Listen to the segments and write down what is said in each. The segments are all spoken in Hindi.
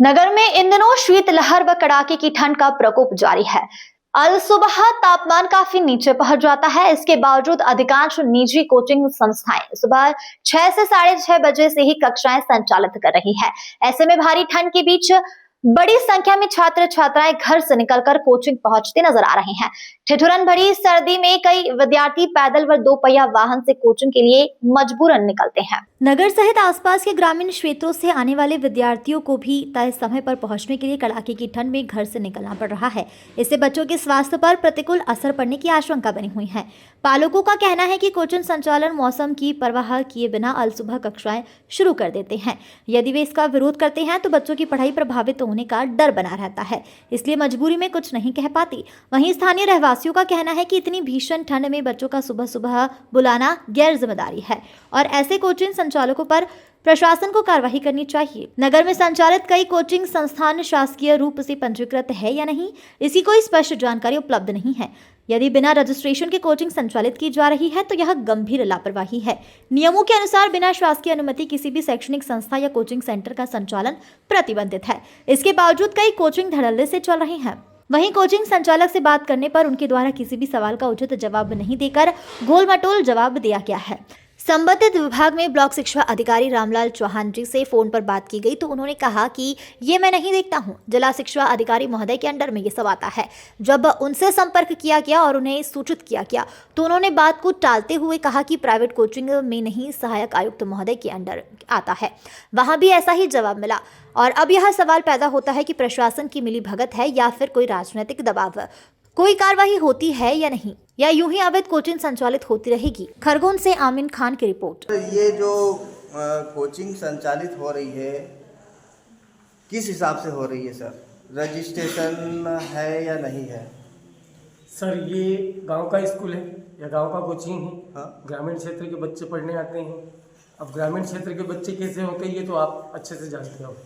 नगर में इन दिनों शीतलहर व कड़ाके की ठंड का प्रकोप जारी है। अल सुबह तापमान काफी नीचे पहुंच जाता है। इसके बावजूद अधिकांश निजी कोचिंग संस्थाएं सुबह 6 से 6:30 बजे से ही कक्षाएं संचालित कर रही है। ऐसे में भारी ठंड के बीच बड़ी संख्या में छात्र छात्राएं घर से निकलकर कोचिंग पहुंचते नजर आ रहे हैं। ठिठुरन भरी सर्दी में कई विद्यार्थी पैदल व दोपहिया वाहन से कोचिंग के लिए मजबूरन निकलते हैं। नगर सहित आसपास के ग्रामीण क्षेत्रों से आने वाले विद्यार्थियों को भी तय समय पर पहुंचने के लिए कड़ाके की ठंड में घर से निकलना पड़ रहा है। इससे बच्चों के स्वास्थ्य पर प्रतिकूल असर पड़ने की आशंका बनी हुई है। पालकों का कहना है कि कोचिंग संचालन मौसम की परवाह किए बिना अल सुबह कक्षाएं शुरू कर देते हैं। यदि वे इसका विरोध करते हैं तो बच्चों की पढ़ाई प्रभावित होने का डर बना रहता है, इसलिए मजबूरी में कुछ नहीं कह पाती। वहीं स्थानीय रहवासियों का कहना है कि इतनी भीषण ठंड में बच्चों का सुबह सुबह बुलाना गैर जिम्मेदारी है और ऐसे कोचिंग संचालकों पर प्रशासन को कार्रवाई करनी चाहिए। नगर में संचालित कई कोचिंग संस्थान शासकीय रूप से पंजीकृत है या नहीं, इसकी कोई स्पष्ट जानकारी उपलब्ध नहीं है। यदि बिना रजिस्ट्रेशन के कोचिंग संचालित की जा रही है तो यह गंभीर लापरवाही है। नियमों के अनुसार बिना शासकीय अनुमति किसी भी शैक्षणिक संस्था या कोचिंग सेंटर का संचालन प्रतिबंधित है। इसके बावजूद कई कोचिंग धड़ल्ले से चल रही हैं। वहीं कोचिंग संचालक से बात करने पर उनके द्वारा किसी भी सवाल का उचित जवाब नहीं देकर गोल-मटोल जवाब दिया गया है। संबंधित विभाग में ब्लॉक शिक्षा अधिकारी रामलाल चौहान जी से फोन पर बात की गई तो उन्होंने कहा कि ये मैं नहीं देखता हूँ, जिला शिक्षा अधिकारी महोदय के अंडर में ये सब आता है। जब उनसे संपर्क किया गया और उन्हें सूचित किया गया तो उन्होंने बात को टालते हुए कहा कि प्राइवेट कोचिंग में नहीं, सहायक आयुक्त महोदय के अंडर आता है। वहां भी ऐसा ही जवाब मिला और अब यह सवाल पैदा होता है कि प्रशासन की मिलीभगत है या फिर कोई राजनीतिक दबाव। कोई कार्रवाई होती है या नहीं, या यूं ही अवैध कोचिंग संचालित होती रहेगी। खरगोन से आमिन खान की रिपोर्ट। ये जो कोचिंग संचालित हो रही है किस हिसाब से हो रही है सर? रजिस्ट्रेशन है या नहीं है? सर ये गांव का स्कूल है या गांव का कोचिंग है। हाँ। ग्रामीण क्षेत्र के बच्चे पढ़ने आते हैं। अब ग्रामीण क्षेत्र के बच्चे कैसे होते हैं ये तो आप अच्छे से जानते हो।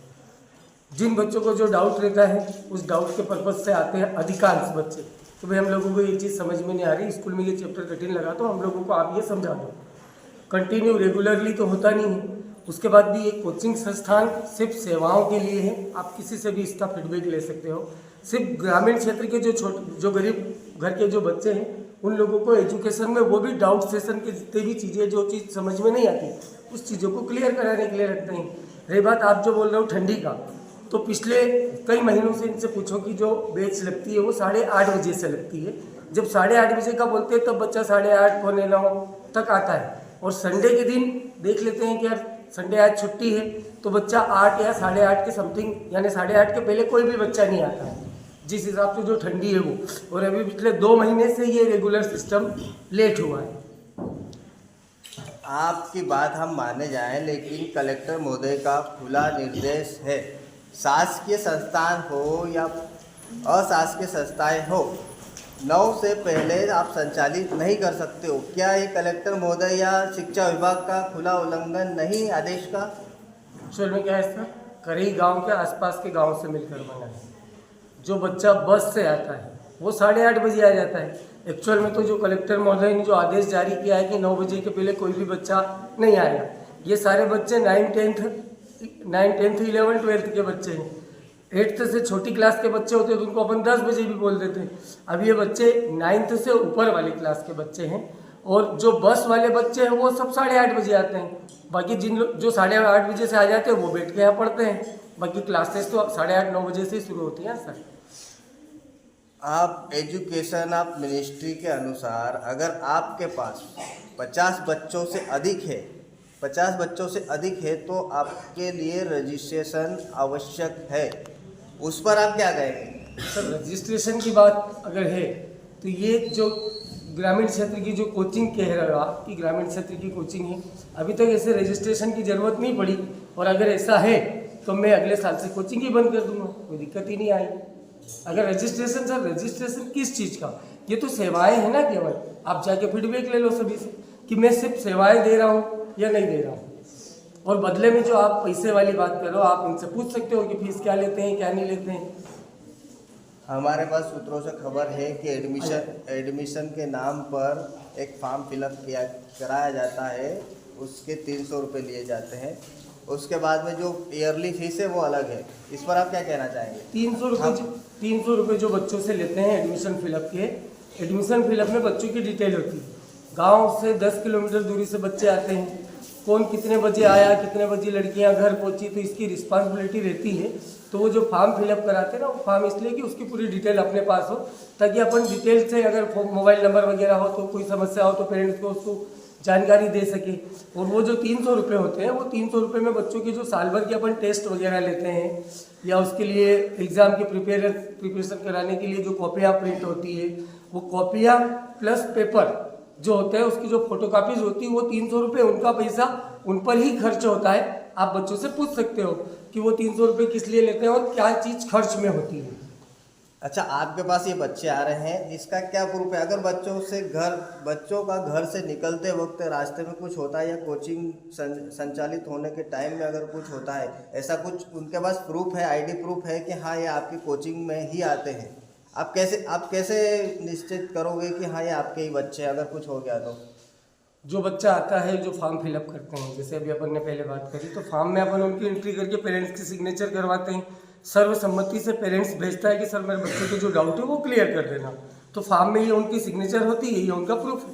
जिन बच्चों को जो डाउट रहता है उस डाउट के पर्पज से आते हैं अधिकांश बच्चे। तो भाई हम लोगों को ये चीज़ समझ में नहीं आ रही, स्कूल में ये चैप्टर कठिन लगा तो हम लोगों को आप ये समझा दो। कंटिन्यू रेगुलरली तो होता नहीं है। उसके बाद भी एक कोचिंग संस्थान सिर्फ सेवाओं के लिए है। आप किसी से भी इसका फीडबैक ले सकते हो। सिर्फ ग्रामीण क्षेत्र के जो गरीब घर के जो बच्चे हैं उन लोगों को एजुकेशन में वो भी डाउट सेशन के जितने भी चीज़ें जो चीज़ समझ में नहीं आती उस चीज़ों को क्लियर कराने के लिए रखते हैं। रही बात आप जो बोल रहे हो ठंडी का, तो पिछले कई महीनों से इनसे पूछो कि जो बैच लगती है वो 8:30 बजे से लगती है। जब 8:30 बजे का बोलते हैं तब बच्चा 8:30 पौने 9 तक आता है। और संडे के दिन देख लेते हैं कि यार संडे आज छुट्टी है तो बच्चा 8 या 8:30 के समथिंग, यानी 8:30 के पहले कोई भी बच्चा नहीं आता है, जिस हिसाब से जो ठंडी है वो। और अभी पिछले 2 महीने से ये रेगुलर सिस्टम लेट हुआ है। आपकी बात हम माने जाएं, लेकिन कलेक्टर महोदय का खुला निर्देश है, शासकीय संस्थान हो या अशासकीय संस्थाएं हो, 9 से पहले आप संचालित नहीं कर सकते हो। क्या ये कलेक्टर महोदय या शिक्षा विभाग का खुला उल्लंघन नहीं आदेश का? एक्चुअल में क्या है इसका, कई गांव के आसपास के गांव से मिलकर बना है। जो बच्चा बस से आता है वो 8:30 बजे आ जाता है। एक्चुअल में तो जो कलेक्टर महोदय ने जो आदेश जारी किया है कि 9 बजे के पहले कोई भी बच्चा नहीं आएगा। ये सारे बच्चे 9, 10, 11, 12 के बच्चे हैं। 8th से छोटी क्लास के बच्चे होते हैं तो उनको अपन 10 बजे भी बोल देते हैं। अब ये बच्चे 9th से ऊपर वाली क्लास के बच्चे हैं और जो बस वाले बच्चे हैं वो सब 8:30 बजे आते हैं। बाकी जिन लोग जो 8:30 बजे से आ जाते हैं वो बैठ के यहाँ पढ़ते हैं। बाकी क्लासेस तो 8:30, 9 बजे से ही शुरू होती हैं सर। आप एजुकेशन आप मिनिस्ट्री के अनुसार अगर आपके पास 50 बच्चों से अधिक है, 50 बच्चों से अधिक है तो आपके लिए रजिस्ट्रेशन आवश्यक है। उस पर आप क्या कहेंगे? सर रजिस्ट्रेशन की बात अगर है तो ये जो ग्रामीण क्षेत्र की जो कोचिंग कह रहे हो आप कि ग्रामीण क्षेत्र की कोचिंग है, अभी तक ऐसे रजिस्ट्रेशन की ज़रूरत नहीं पड़ी। और अगर ऐसा है तो मैं अगले साल से कोचिंग ही बंद कर दूंगा, कोई दिक्कत ही नहीं आई। अगर रजिस्ट्रेशन, सर रजिस्ट्रेशन किस चीज़ का? ये तो सेवाएं हैं ना केवल। आप जाके फीडबैक ले लो सभी से कि मैं सिर्फ सेवाएं दे रहा हूँ या नहीं दे रहा हूँ। और बदले में जो आप पैसे वाली बात करो, आप इनसे पूछ सकते हो कि फीस क्या लेते हैं, क्या नहीं लेते हैं। हमारे पास सूत्रों से खबर है कि एडमिशन के नाम पर एक फॉर्म फिलअप कराया जाता है, उसके 300 रुपये लिए जाते हैं। उसके बाद में जो ईयरली फीस है वो अलग है, इस पर आप क्या कहना चाहेंगे? 300 रुपये जो बच्चों से लेते हैं एडमिशन फिलअप के। एडमिशन फिलअप में बच्चों की डिटेल होती है। गांव से 10 किलोमीटर दूरी से बच्चे आते हैं, कौन कितने बजे आया, कितने बजे लड़कियां घर पहुंची, तो इसकी रिस्पॉन्सिबिलिटी रहती है। तो वो जो फॉर्म फिलअप कराते हैं ना, वो फॉर्म इसलिए कि उसकी पूरी डिटेल अपने पास हो, ताकि अपन डिटेल से अगर मोबाइल नंबर वगैरह हो तो कोई समस्या हो तो पेरेंट्स को उसको जानकारी दे सके। और वो जो 300 रुपये होते हैं, वो 300 रुपये में बच्चों की जो साल भर के अपन टेस्ट वगैरह लेते हैं या उसके लिए एग्ज़ाम की प्रिपरेशन कराने के लिए जो कॉपियाँ प्रिंट होती है, वो कॉपियाँ प्लस पेपर जो होते हैं उसकी जो फोटोकॉपीज होती है, वो 300 रुपये उनका पैसा उन पर ही खर्च होता है। आप बच्चों से पूछ सकते हो कि वो 300 रुपये किस लिए लेते हैं और क्या चीज़ खर्च में होती है। अच्छा, आपके पास ये बच्चे आ रहे हैं, इसका क्या प्रूफ है? अगर बच्चों का घर से निकलते वक्त रास्ते में कुछ होता है या कोचिंग संचालित होने के टाइम में अगर कुछ होता है, ऐसा कुछ उनके पास प्रूफ है, आईडी प्रूफ है कि हाँ ये आपकी कोचिंग में ही आते हैं, आप कैसे निश्चित करोगे कि हाँ ये आपके ही बच्चे, अगर कुछ हो गया तो? जो बच्चा आता है, जो फॉर्म फिलअप करते हैं, जैसे अभी अपन ने पहले बात करी, तो फॉर्म में अपन उनकी एंट्री करके पेरेंट्स की सिग्नेचर करवाते हैं। सर्वसम्मति से पेरेंट्स भेजता है कि सर मेरे बच्चे के जो डाउट है वो क्लियर कर देना, तो फॉर्म में ये उनकी सिग्नेचर होती है, ये उनका प्रूफ है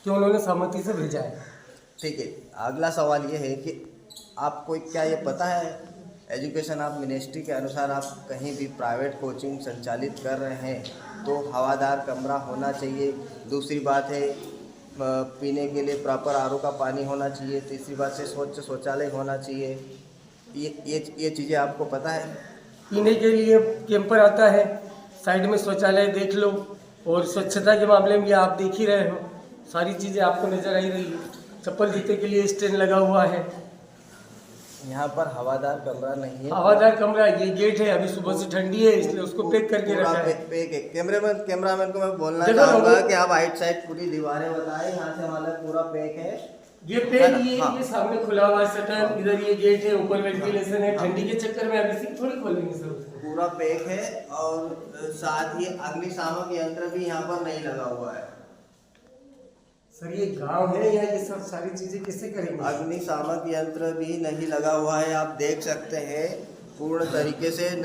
कि उन्होंने सहमति से भेजा है। ठीक है, अगला सवाल ये है कि आपको क्या ये पता है, एजुकेशन ऑफ मिनिस्ट्री के अनुसार आप कहीं भी प्राइवेट कोचिंग संचालित कर रहे हैं तो हवादार कमरा होना चाहिए। दूसरी बात है पीने के लिए प्रॉपर आरओ का पानी होना चाहिए। तीसरी बात से स्वच्छ शौचालय होना चाहिए। ये चीज़ें आपको पता है? पीने के लिए कैंपर आता है, साइड में शौचालय देख लो, और स्वच्छता के मामले में ये आप देख ही रहे हो, सारी चीज़ें आपको नज़र आई रही है। चप्पल जूते के लिए स्टैंड लगा हुआ है। यहाँ पर हवादार कमरा नहीं है। हवादार कमरा ये गेट है, अभी सुबह से ठंडी है इसलिए उसको पैक करके रखा है। पैक है। कैमरामैन को मैं बोलना चाहूँगा कि आप आइट साइड पूरी दीवारें बताएं, यहाँ से हमारा पूरा पैक है। ये पैक ये सामने खुला हुआ है शटर, इधर ये गेट है, ऊपर वेंटिलेशन है। ठंडी के चक्कर में अभी से थोड़ी खोलेंगे सर उसको। पूरा पैक है और साथ ही अग्निशामक यंत्र भी यहाँ पर नहीं लगा हुआ है। सर ये गांव है, यहाँ ये सब सारी चीजें कैसे करेंगे? अग्निशामक यंत्र भी नहीं लगा हुआ है, आप देख सकते हैं पूर्ण तरीके से नहीं